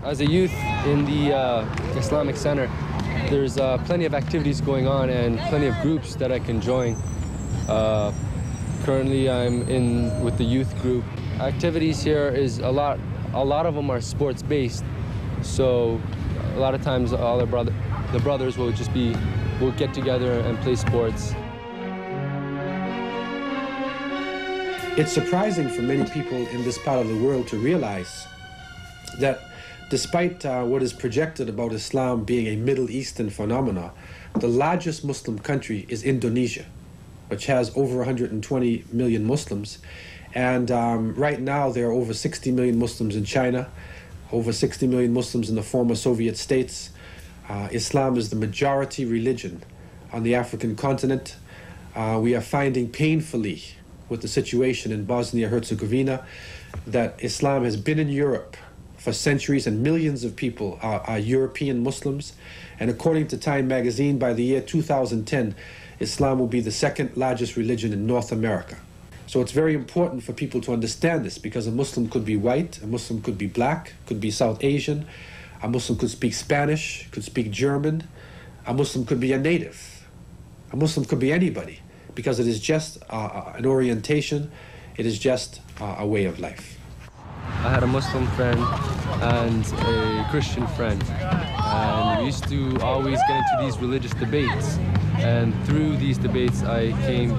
As a youth in the Islamic Center, there's plenty of activities going on and plenty of groups that I can join. Currently, I'm in with the youth group. Activities here is a lot of them are sports-based. So a lot of times all the brothers will get together and play sports. It's surprising for many people in this part of the world to realize that despite what is projected about Islam being a Middle Eastern phenomena, the largest Muslim country is Indonesia, which has over 120 million Muslims. And right now there are over 60 million Muslims in China, over 60 million Muslims in the former Soviet states. Islam is the majority religion on the African continent. We are finding painfully with the situation in Bosnia-Herzegovina that Islam has been in Europe for centuries, and millions of people are European Muslims. And according to Time magazine, by the year 2010, Islam will be the second largest religion in North America. So it's very important for people to understand this, because a Muslim could be white, a Muslim could be black, could be South Asian, a Muslim could speak Spanish, could speak German, a Muslim could be a native, a Muslim could be anybody, because it is just an orientation, it is just a way of life. I had a Muslim friend and a Christian friend, and we used to always get into these religious debates, and through these debates I came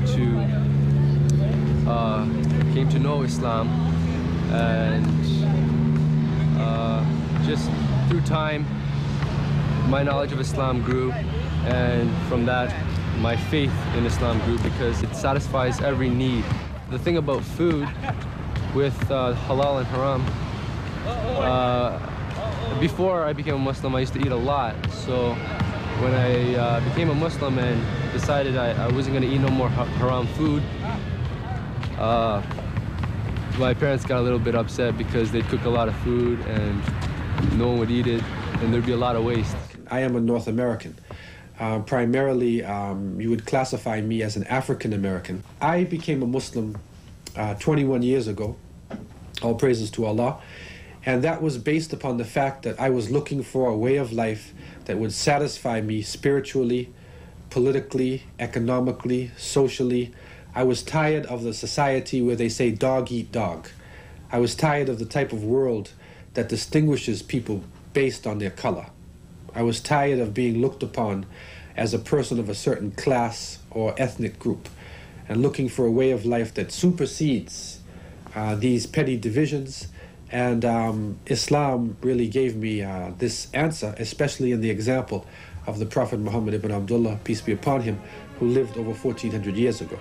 to know Islam, and just through time my knowledge of Islam grew, and from that my faith in Islam grew, because it satisfies every need. The thing about food with halal and haram, before I became a Muslim I used to eat a lot, so when I became a Muslim and decided I wasn't going to eat no more haram food, my parents got a little bit upset because they'd cook a lot of food and no one would eat it, and there'd be a lot of waste. I am a North American. Primarily, you would classify me as an African American. I became a Muslim 21 years ago, all praises to Allah, and that was based upon the fact that I was looking for a way of life that would satisfy me spiritually, politically, economically, socially. I was tired of the society where they say dog eat dog. I was tired of the type of world that distinguishes people based on their color. I was tired of being looked upon as a person of a certain class or ethnic group, and looking for a way of life that supersedes these petty divisions. And Islam really gave me this answer, especially in the example of the Prophet Muhammad ibn Abdullah, peace be upon him, who lived over 1400 years ago.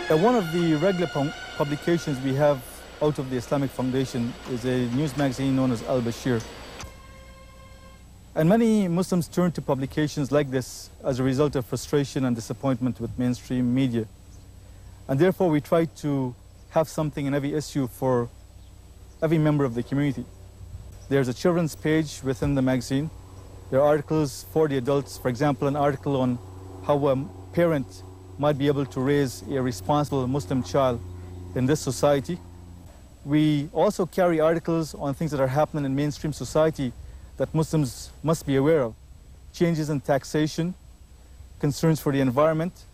One of the regular publications we have out of the Islamic Foundation is a news magazine known as Al-Bashir. And many Muslims turn to publications like this as a result of frustration and disappointment with mainstream media. And therefore we try to have something in every issue for every member of the community. There's a children's page within the magazine. There are articles for the adults, for example, an article on how a parent might be able to raise a responsible Muslim child in this society. We also carry articles on things that are happening in mainstream society that Muslims must be aware of. Changes in taxation, concerns for the environment.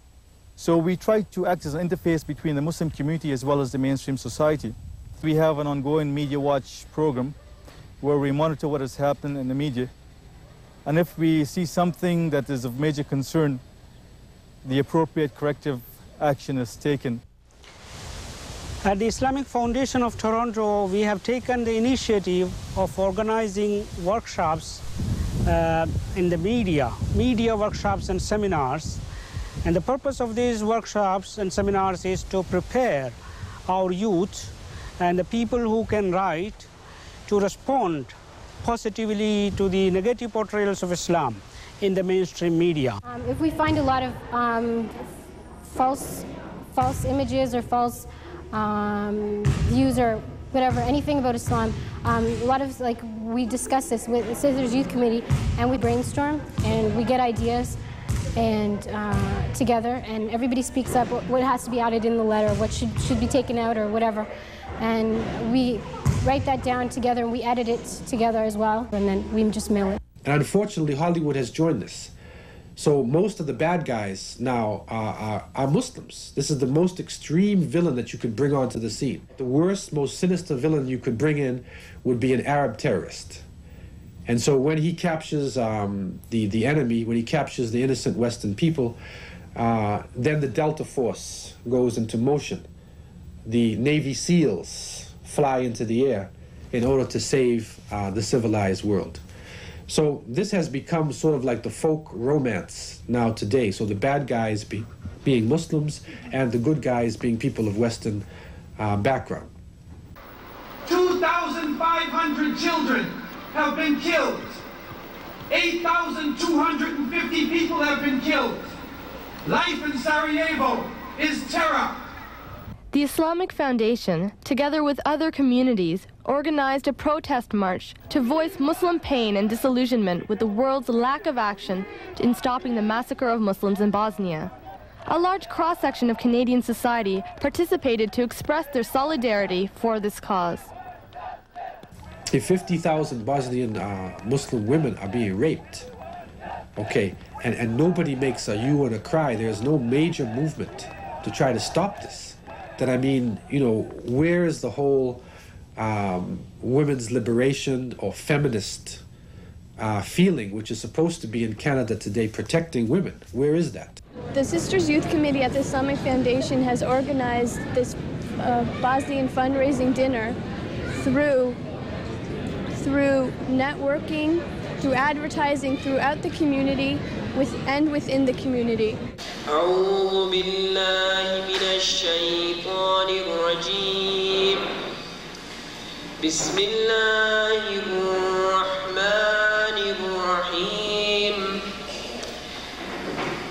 So we try to act as an interface between the Muslim community as well as the mainstream society. We have an ongoing Media Watch program where we monitor what is happening in the media. And if we see something that is of major concern, the appropriate corrective action is taken. At the Islamic Foundation of Toronto, we have taken the initiative of organizing workshops in the media workshops and seminars. And the purpose of these workshops and seminars is to prepare our youth and the people who can write to respond positively to the negative portrayals of Islam in the mainstream media. If we find a lot of false images or false views or whatever, anything about Islam, a lot of, like, we discuss this with the Sisters Youth Committee, and we brainstorm and we get ideas and together, and everybody speaks up what has to be added in the letter, what should be taken out or whatever. and we write that down together and we edit it together as well, and then we just mail it. And unfortunately, Hollywood has joined this. So most of the bad guys now are Muslims. This is the most extreme villain that you could bring onto the scene. The worst, most sinister villain you could bring in would be an Arab terrorist. And so when he captures the enemy, when he captures the innocent Western people, then the Delta Force goes into motion. The Navy SEALs fly into the air in order to save the civilized world. So this has become sort of like the folk romance now today. So the bad guys being Muslims and the good guys being people of Western background. 2,500 children have been killed. 8,250 people have been killed. Life in Sarajevo is terror. The Islamic Foundation, together with other communities, organized a protest march to voice Muslim pain and disillusionment with the world's lack of action in stopping the massacre of Muslims in Bosnia. A large cross-section of Canadian society participated to express their solidarity for this cause. If 50,000 Bosnian Muslim women are being raped, okay, and nobody makes a hue and a cry, there's no major movement to try to stop this, then I mean, you know, where is the whole women's liberation or feminist feeling, which is supposed to be in Canada today, protecting women? Where is that? The Sisters Youth Committee at the Islamic Foundation has organized this Bosnian fundraising dinner through networking, through advertising throughout the community and within the community. أعوذ بالله من الشيطان الرجيم بسم الله الرحمن الرحيم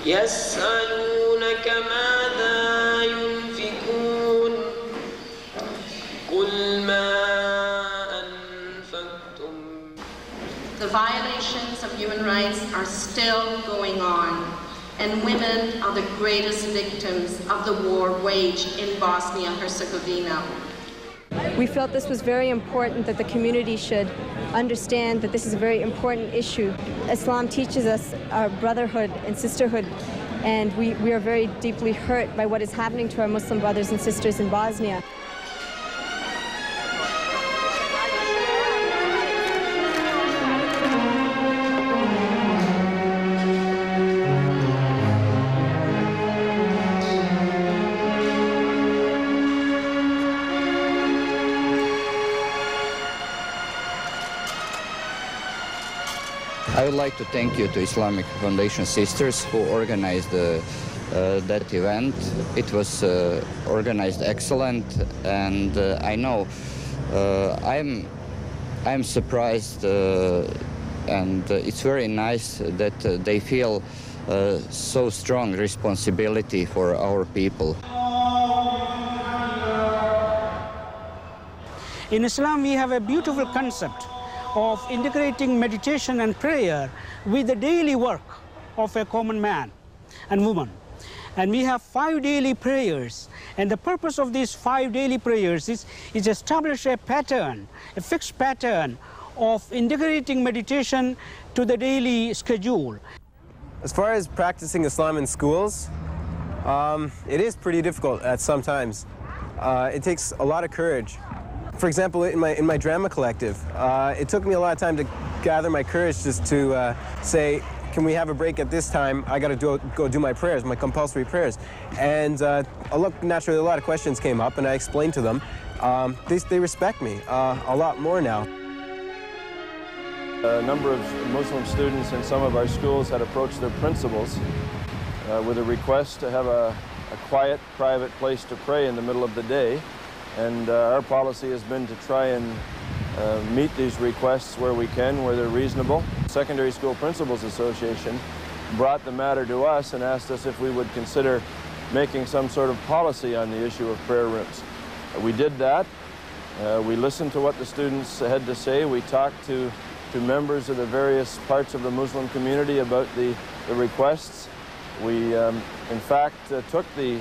يسألونك ماذا ينفقون قل ما أنفقتم. The violations of human rights are still going on, and women are the greatest victims of the war waged in Bosnia and Herzegovina. We felt this was very important, that the community should understand that this is a very important issue. Islam teaches us our brotherhood and sisterhood, and we are very deeply hurt by what is happening to our Muslim brothers and sisters in Bosnia. I would like to thank you to Islamic Foundation Sisters who organized that event. It was organized excellent, and I know I'm surprised, and it's very nice that they feel so strong responsibility for our people. In Islam, we have a beautiful concept of integrating meditation and prayer with the daily work of a common man and woman. And we have 5 daily prayers, and the purpose of these 5 daily prayers is establish a pattern, a fixed pattern of integrating meditation to the daily schedule. As far as practicing Islam in schools, it is pretty difficult at some times. It takes a lot of courage. For example, in my drama collective, it took me a lot of time to gather my courage just to say, can we have a break at this time? I got to go do my prayers, my compulsory prayers. And naturally, a lot of questions came up, and I explained to them. They respect me a lot more now. A number of Muslim students in some of our schools had approached their principals with a request to have a quiet, private place to pray in the middle of the day. And our policy has been to try and meet these requests where we can, where they're reasonable. Secondary School Principals Association brought the matter to us and asked us if we would consider making some sort of policy on the issue of prayer rooms. We did that. We listened to what the students had to say. We talked to members of the various parts of the Muslim community about the requests. We, in fact, took the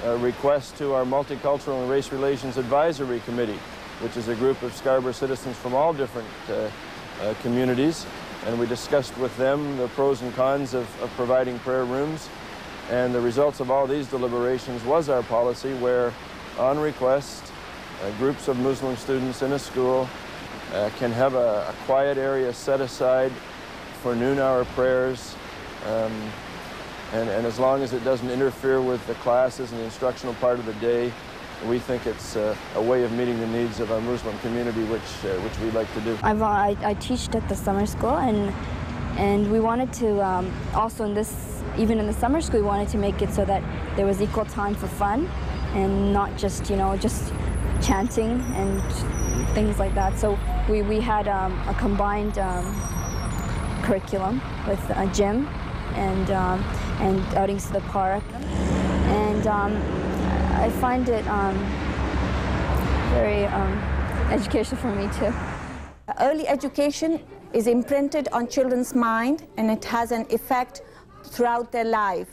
request to our Multicultural and Race Relations Advisory Committee, which is a group of Scarborough citizens from all different communities. And we discussed with them the pros and cons of providing prayer rooms. And the results of all these deliberations was our policy where, on request, groups of Muslim students in a school can have a quiet area set aside for noon-hour prayers. And as long as it doesn't interfere with the classes and the instructional part of the day, we think it's a way of meeting the needs of our Muslim community, which we like to do. I teach at the summer school, and we wanted to also even in the summer school, we wanted to make it so that there was equal time for fun, and not just just chanting and things like that. So we had a combined curriculum with a gym and outings to the park, and I find it very educational for me too. Early education is imprinted on children's mind, and it has an effect throughout their life.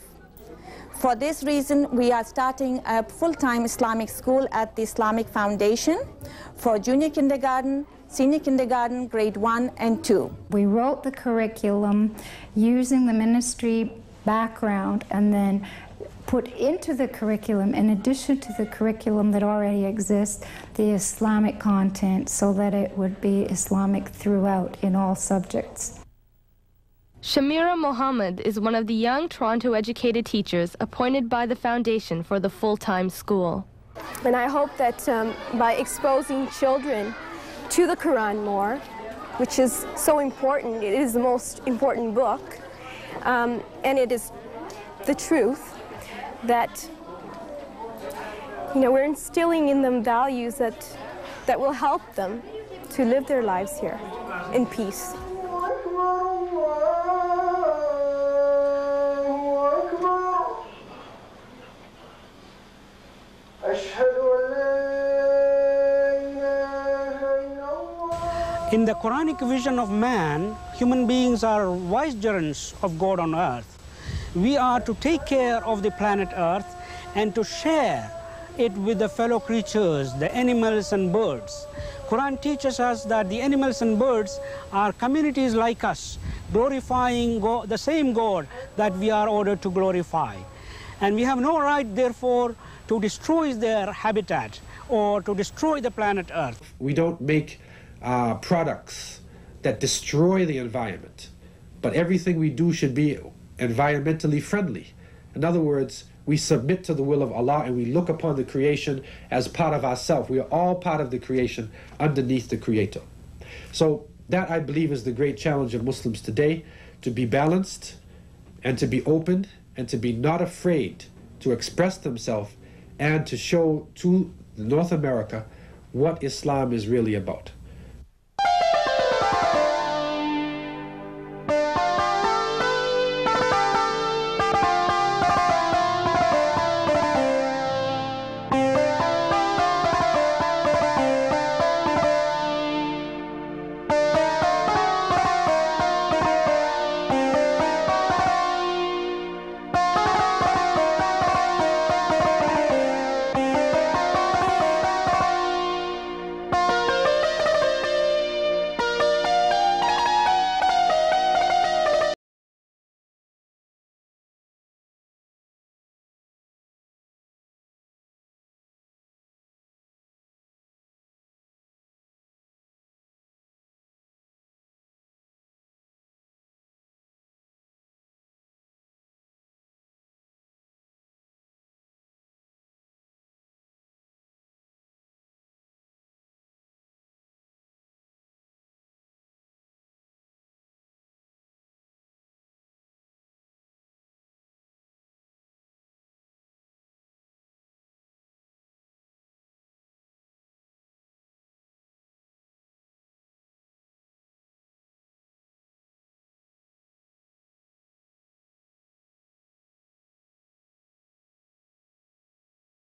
For this reason, we are starting a full-time Islamic school at the Islamic Foundation for junior kindergarten, senior kindergarten, grade 1 and 2. We wrote the curriculum using the ministry background and then put into the curriculum, in addition to the curriculum that already exists, the Islamic content so that it would be Islamic throughout in all subjects. Shamira Mohammed is one of the young Toronto-educated teachers appointed by the Foundation for the full-time school. And I hope that by exposing children to the Quran more, which is so important, it is the most important book, and it is the truth, that we're instilling in them values that will help them to live their lives here in peace. In the Quranic vision of man, human beings are vicegerents of God on earth. We are to take care of the planet Earth and to share it with the fellow creatures, the animals and birds. Quran teaches us that the animals and birds are communities like us, glorifying the same God that we are ordered to glorify. And we have no right, therefore, to destroy their habitat or to destroy the planet Earth. We don't make products that destroy the environment, but everything we do should be environmentally friendly. In other words, we submit to the will of Allah and we look upon the creation as part of ourselves. We are all part of the creation underneath the Creator. So that, I believe, is the great challenge of Muslims today, to be balanced and to be open and to be not afraid to express themselves and to show to North America what Islam is really about.